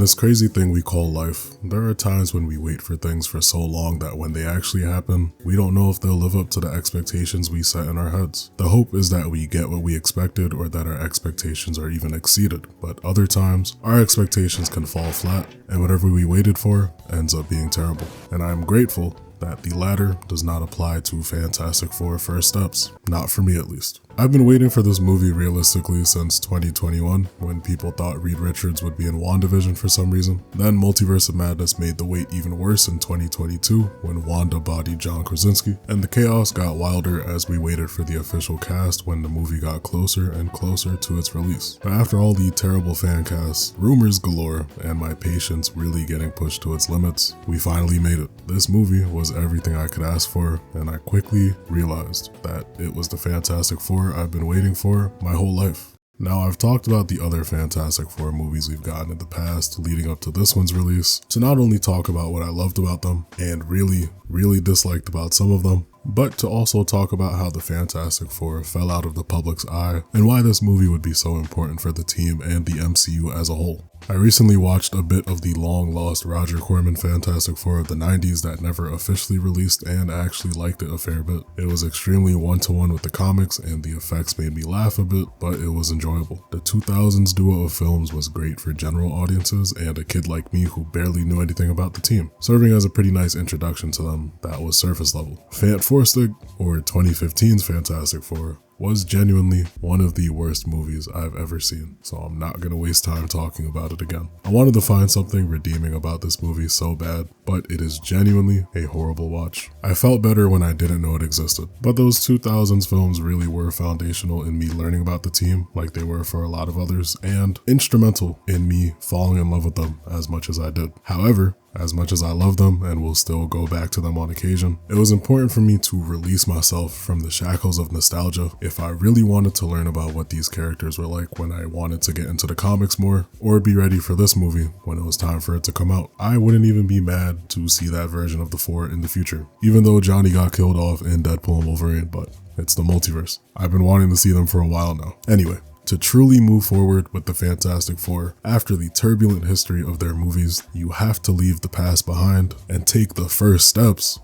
this crazy thing we call life, there are times when we wait for things for so long that when they actually happen, we don't know if they'll live up to the expectations we set in our heads. The hope is that we get what we expected or that our expectations are even exceeded, but other times, our expectations can fall flat, and whatever we waited for ends up being terrible. And I am grateful that the latter does not apply to Fantastic Four First Steps. Not for me, at least. I've been waiting for this movie realistically since 2021, when people thought Reed Richards would be in WandaVision for some reason. Then Multiverse of Madness made the wait even worse in 2022, when Wanda bodied John Krasinski, and the chaos got wilder as we waited for the official cast when the movie got closer and closer to its release. But after all the terrible fan casts, rumors galore, and my patience really getting pushed to its limits, we finally made it. This movie was everything I could ask for, and I quickly realized that it was the Fantastic Four I've been waiting for my whole life. Now, I've talked about the other Fantastic Four movies we've gotten in the past leading up to this one's release, to not only talk about what I loved about them and really disliked about some of them, but to also talk about how the Fantastic Four fell out of the public's eye and why this movie would be so important for the team and the MCU as a whole. I recently watched a bit of the long-lost Roger Corman Fantastic Four of the 90s that never officially released, and I actually liked it a fair bit. It was extremely one-to-one with the comics, and the effects made me laugh a bit, but it was enjoyable. The 2000s duo of films was great for general audiences and a kid like me who barely knew anything about the team, serving as a pretty nice introduction to them that was surface level. Fant Four Stick, or 2015's Fantastic Four, was genuinely one of the worst movies I've ever seen, so I'm not gonna waste time talking about it again. I wanted to find something redeeming about this movie so bad, but it is genuinely a horrible watch. I felt better when I didn't know it existed, but those 2000s films really were foundational in me learning about the team, like they were for a lot of others, and instrumental in me falling in love with them as much as I did. However, as much as I love them and will still go back to them on occasion, it was important for me to release myself from the shackles of nostalgia if I really wanted to learn about what these characters were like when I wanted to get into the comics more, or be ready for this movie when it was time for it to come out. I wouldn't even be mad to see that version of the Four in the future, even though Johnny got killed off in Deadpool and Wolverine, but it's the multiverse. I've been wanting to see them for a while now. Anyway, to truly move forward with the Fantastic Four, after the turbulent history of their movies, you have to leave the past behind and take the first steps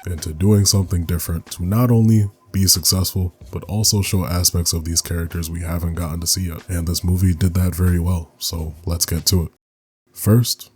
into doing something different to not only be successful, but also show aspects of these characters we haven't gotten to see yet. And this movie did that very well, so let's get to it. First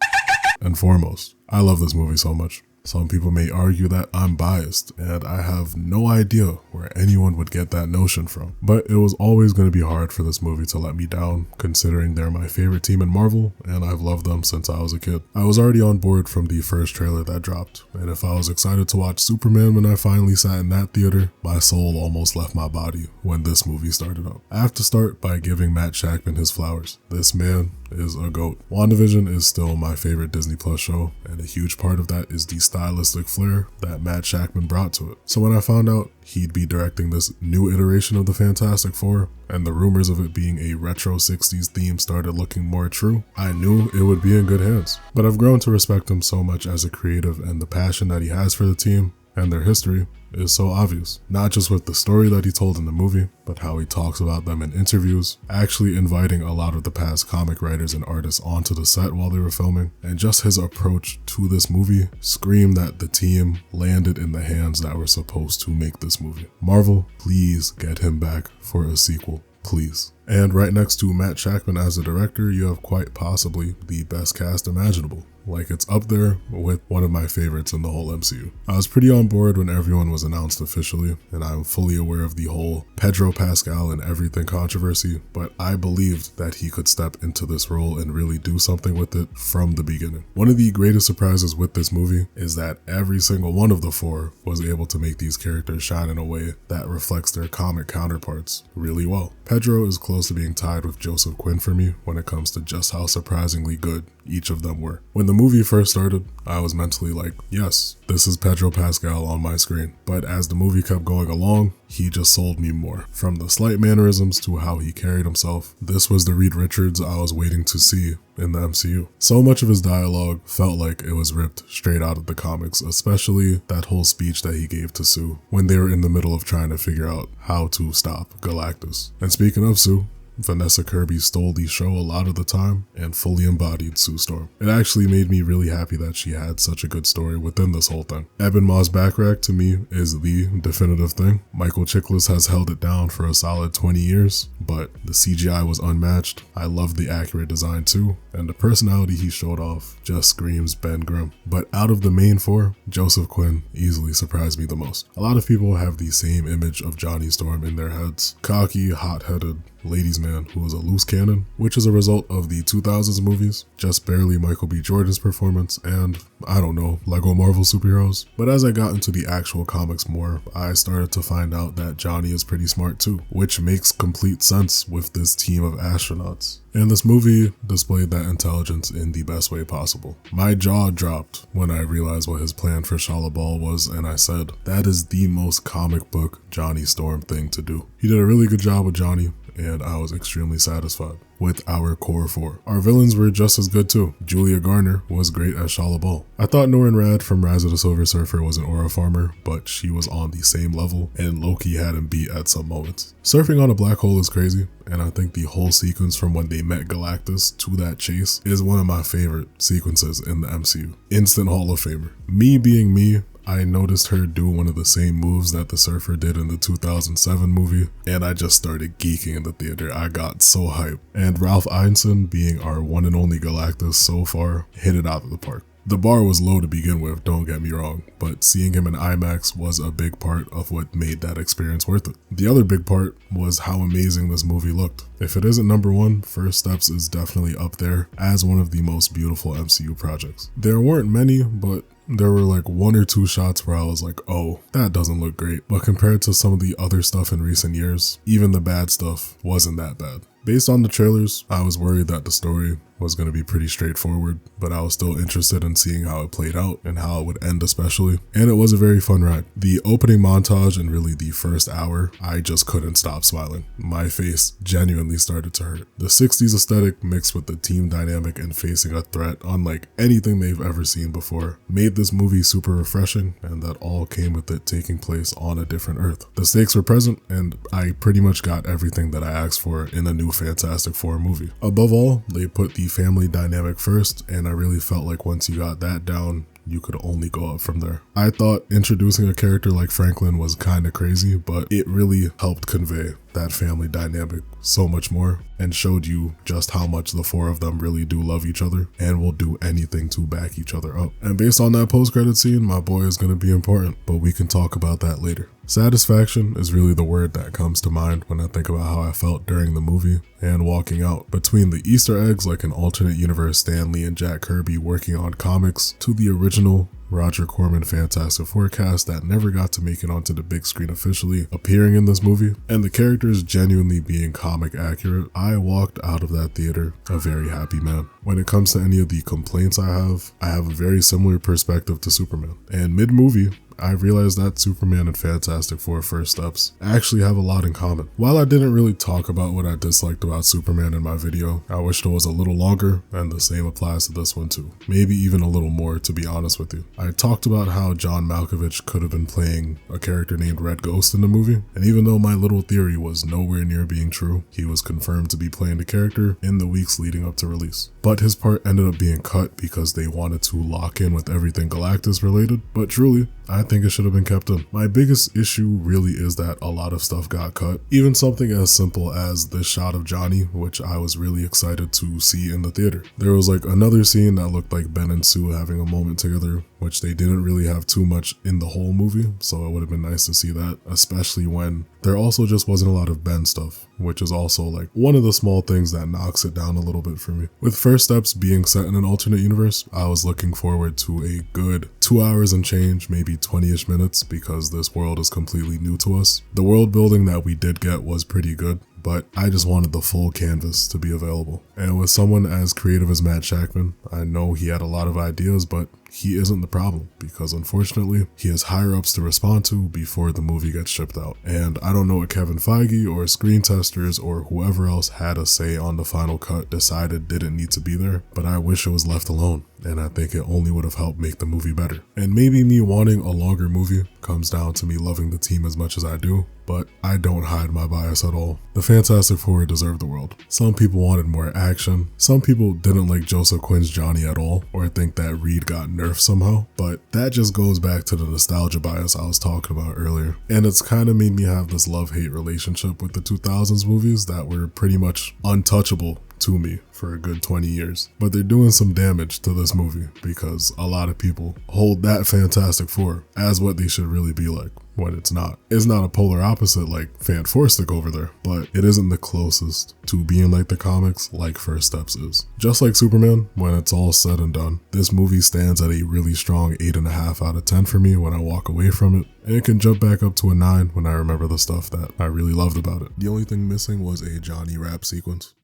and foremost, I love this movie so much. Some people may argue that I'm biased, and I have no idea where anyone would get that notion from. But it was always going to be hard for this movie to let me down, considering they're my favorite team in Marvel, and I've loved them since I was a kid. I was already on board from the first trailer that dropped, and if I was excited to watch Superman when I finally sat in that theater, my soul almost left my body when this movie started up. I have to start by giving Matt Shakman his flowers. This man is a GOAT. WandaVision is still my favorite Disney Plus show, and a huge part of that is the stylistic flair that Matt Shakman brought to it. So when I found out he'd be directing this new iteration of the Fantastic Four, and the rumors of it being a retro 60s theme started looking more true, I knew it would be in good hands. But I've grown to respect him so much as a creative, and the passion that he has for the team and their history is so obvious. Not just with the story that he told in the movie, but how he talks about them in interviews, actually inviting a lot of the past comic writers and artists onto the set while they were filming, and just his approach to this movie screamed that the team landed in the hands that were supposed to make this movie. Marvel, please get him back for a sequel. Please. And right next to Matt Shakman as a director, you have quite possibly the best cast imaginable. Like, it's up there with one of my favorites in the whole MCU. I was pretty on board when everyone was announced officially, and I'm fully aware of the whole Pedro Pascal and everything controversy, but I believed that he could step into this role and really do something with it from the beginning. One of the greatest surprises with this movie is that every single one of the four was able to make these characters shine in a way that reflects their comic counterparts really well. Pedro is close to being tied with Joseph Quinn for me when it comes to just how surprisingly good each of them were. When the movie first started, I was mentally like, yes, this is Pedro Pascal on my screen. But as the movie kept going along, he just sold me more. From the slight mannerisms to how he carried himself, this was the Reed Richards I was waiting to see in the MCU. So much of his dialogue felt like it was ripped straight out of the comics, especially that whole speech that he gave to Sue when they were in the middle of trying to figure out how to stop Galactus. And speaking of Sue, Vanessa Kirby stole the show a lot of the time and fully embodied Sue Storm. It actually made me really happy that she had such a good story within this whole thing. Ebon Moss-Bachrach to me is the definitive thing. Michael Chiklis has held it down for a solid 20 years, but the CGI was unmatched. I loved the accurate design too, and the personality he showed off just screams Ben Grimm. But out of the main four, Joseph Quinn easily surprised me the most. A lot of people have the same image of Johnny Storm in their heads. Cocky, hot-headed, ladies man who was a loose cannon, which is a result of the 2000s movies, just barely Michael B. Jordan's performance, and, I don't know, Lego Marvel superheroes. But as I got into the actual comics more, I started to find out that Johnny is pretty smart too, which makes complete sense with this team of astronauts. And this movie displayed that intelligence in the best way possible. My jaw dropped when I realized what his plan for Shalla-Bal was, and I said, that is the most comic book Johnny Storm thing to do. He did a really good job with Johnny, and I was extremely satisfied with our core four. Our villains were just as good too. Julia Garner was great as Shalla-Bal. I thought Norrin Radd from Rise of the Silver Surfer was an aura farmer, but she was on the same level, and Loki had him beat at some moments. Surfing on a black hole is crazy, and I think the whole sequence from when they met Galactus to that chase is one of my favorite sequences in the MCU. Instant Hall of Famer. Me being me, I noticed her do one of the same moves that the Surfer did in the 2007 movie, and I just started geeking in the theater. I got so hyped. And Ralph Ineson, being our one and only Galactus so far, hit it out of the park. The bar was low to begin with, don't get me wrong, but seeing him in IMAX was a big part of what made that experience worth it. The other big part was how amazing this movie looked. If it isn't number one, First Steps is definitely up there as one of the most beautiful MCU projects. There weren't many, but there were like one or two shots where I was like, oh, that doesn't look great. But compared to some of the other stuff in recent years, even the bad stuff wasn't that bad. Based on the trailers, I was worried that the story was going to be pretty straightforward, but I was still interested in seeing how it played out and how it would end especially, and it was a very fun ride. The opening montage and really the first hour, I just couldn't stop smiling. My face genuinely started to hurt. The 60s aesthetic mixed with the team dynamic and facing a threat unlike anything they've ever seen before made this movie super refreshing, and that all came with it taking place on a different Earth. The stakes were present, and I pretty much got everything that I asked for in a new Fantastic Four movie. Above all, they put the family dynamic first, and I really felt like once you got that down, you could only go up from there. I thought introducing a character like Franklin was kind of crazy, but it really helped convey that family dynamic so much more and showed you just how much the four of them really do love each other and will do anything to back each other up. And based on that post-credit scene, my boy is going to be important, but we can talk about that later. Satisfaction is really the word that comes to mind when I think about how I felt during the movie and walking out. Between the Easter eggs like an alternate universe Stan Lee and Jack Kirby working on comics to the original Roger Corman Fantastic Four cast that never got to make it onto the big screen officially appearing in this movie, and the characters genuinely being comic accurate, I walked out of that theater a very happy man. When it comes to any of the complaints I have a very similar perspective to Superman. And mid-movie, I realized that Superman and Fantastic Four First Steps actually have a lot in common. While I didn't really talk about what I disliked about Superman in my video, I wished it was a little longer, and the same applies to this one too. Maybe even a little more, to be honest with you. I talked about how John Malkovich could have been playing a character named Red Ghost in the movie, and even though my little theory was nowhere near being true, he was confirmed to be playing the character in the weeks leading up to release. But his part ended up being cut because they wanted to lock in with everything Galactus related, but truly, I think it should have been kept in. My biggest issue really is that a lot of stuff got cut. Even something as simple as this shot of Johnny, which I was really excited to see in the theater. There was like another scene that looked like Ben and Sue having a moment together, which they didn't really have too much in the whole movie, so it would have been nice to see that, especially when there also just wasn't a lot of Ben stuff, which is also like one of the small things that knocks it down a little bit for me. With First Steps being set in an alternate universe, I was looking forward to a good 2 hours and change, maybe 20-ish minutes, because this world is completely new to us. The world building that we did get was pretty good, but I just wanted the full canvas to be available. And with someone as creative as Matt Shakman, I know he had a lot of ideas, but he isn't the problem, because unfortunately, he has higher ups to respond to before the movie gets shipped out. And I don't know what Kevin Feige or screen testers or whoever else had a say on the final cut decided didn't need to be there, but I wish it was left alone, and I think it only would have helped make the movie better. And maybe me wanting a longer movie comes down to me loving the team as much as I do, but I don't hide my bias at all. The Fantastic Four deserve the world. Some people wanted more action, some people didn't like Joseph Quinn's Johnny at all, or think that Reed got nerfed somehow, but that just goes back to the nostalgia bias I was talking about earlier. And it's kind of made me have this love-hate relationship with the 2000s movies that were pretty much untouchable to me for a good 20 years. But they're doing some damage to this movie because a lot of people hold that Fantastic Four as what they should really be like, when it's not. It's not a polar opposite like Fanforstic over there, but it isn't the closest to being like the comics like First Steps is. Just like Superman, when it's all said and done, this movie stands at a really strong 8.5 out of 10 for me when I walk away from it, and it can jump back up to a 9 when I remember the stuff that I really loved about it. The only thing missing was a Johnny rap sequence.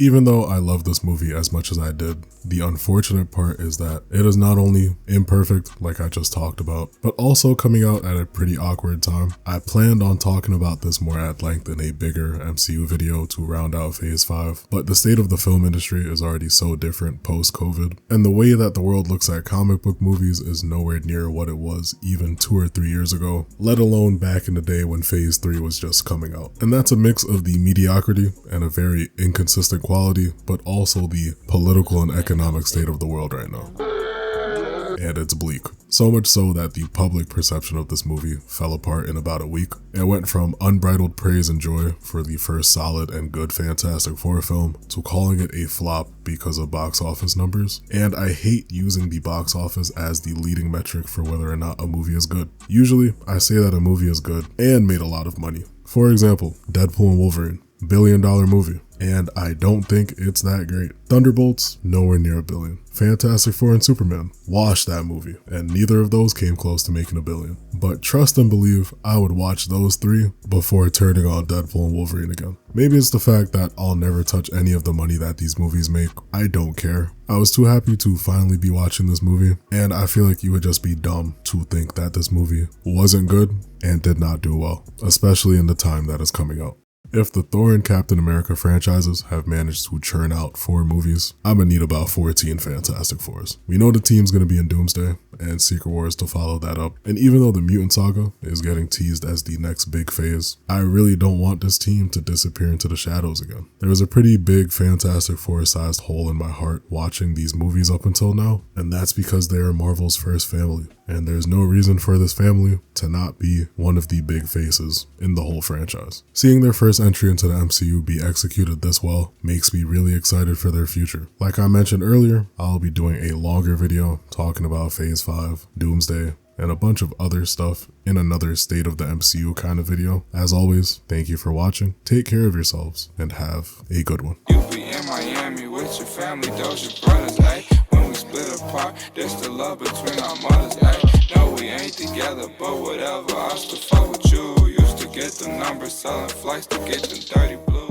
Even though I love this movie as much as I did, the unfortunate part is that it is not only imperfect, like I just talked about, but also coming out at a pretty awkward time. I planned on talking about this more at length in a bigger MCU video to round out Phase 5, but the state of the film industry is already so different post-COVID, and the way that the world looks at comic book movies is nowhere near what it was even 2 or 3 years ago, let alone back in the day when Phase 3 was just coming out. And that's a mix of the mediocrity and a very inconsistent quality, but also the political and economic state of the world right now. And it's bleak. So much so that the public perception of this movie fell apart in about a week. It went from unbridled praise and joy for the first solid and good Fantastic Four film to calling it a flop because of box office numbers. And I hate using the box office as the leading metric for whether or not a movie is good. Usually, I say that a movie is good and made a lot of money. For example, Deadpool and Wolverine, $1 billion movie. And I don't think it's that great. Thunderbolts, nowhere near $1 billion. Fantastic Four and Superman, wash that movie, and neither of those came close to making $1 billion. But trust and believe, I would watch those 3 before turning on Deadpool and Wolverine again. Maybe it's the fact that I'll never touch any of the money that these movies make. I don't care. I was too happy to finally be watching this movie, and I feel like you would just be dumb to think that this movie wasn't good and did not do well, especially in the time that is coming out. If the Thor and Captain America franchises have managed to churn out 4 movies, I'm gonna need about 14 Fantastic Fours. We know the team's gonna be in Doomsday and Secret Wars to follow that up, and even though the Mutant Saga is getting teased as the next big phase, I really don't want this team to disappear into the shadows again. There was a pretty big Fantastic Four-sized hole in my heart watching these movies up until now, and that's because they are Marvel's first family, and there's no reason for this family to not be one of the big faces in the whole franchise. Seeing their first entry into the MCU be executed this well makes me really excited for their future. Like I mentioned earlier, I'll be doing a longer video talking about Phase 5, Doomsday, and a bunch of other stuff in another State of the MCU kind of video. As always, thank you for watching, take care of yourselves, and have a good one. You be in Miami with your family, those your brothers, ayy. When we split apart, there's the love between our mothers, ayy. No, we ain't together, but whatever, I still fuck with you. Used to get the numbers, selling flights to get them dirty blues.